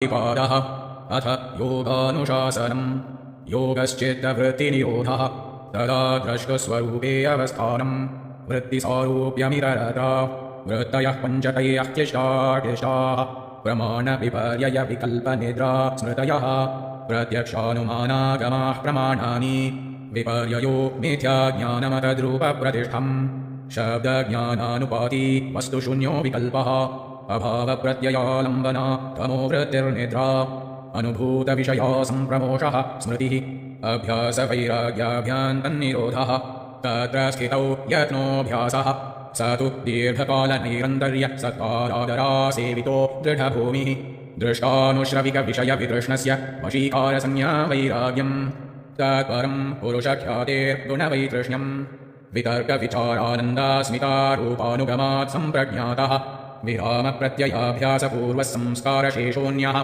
पादः अथ योगानुशासनम् योगश्चित्तवृत्तिनिरोधः तदा द्रष्टस्वरूपे अवस्थानम् वृत्तिसारूप्यमिररता वृत्तयः पञ्चतयः क्लिष्टाः प्रमाणविपर्ययविकल्पनिद्रा स्मृतयः प्रत्यक्षानुमानागमाः प्रमाणानि विपर्ययो मिथ्याज्ञानमतद्रूपप्रतिष्ठम् शब्दज्ञानानुपाती वस्तुशून्यो विकल्पः अभावप्रत्ययालम्बना तमो वृत्तिर्निद्रा अनुभूतविषया सम्प्रमोषः स्मृतिः अभ्यासवैराग्याभ्यान्तन्निरोधः तत्र स्थितौ यत्नोऽभ्यासः स तु दीर्घकालनैरन्तर्यः सत्कारादरासेवितो दृढभूमिः दृष्टानुश्रविकविषयवितृष्णस्य वशीकारसंज्ञावैराग्यम् तत्परं पुरुषख्यातेर्गुणवैतृष्ण्यम् वितर्कविचारानन्दास्मितारूपानुगमात् सम्प्रज्ञातः विरामप्रत्ययाभ्यासपूर्वः संस्कारशेषोऽन्यः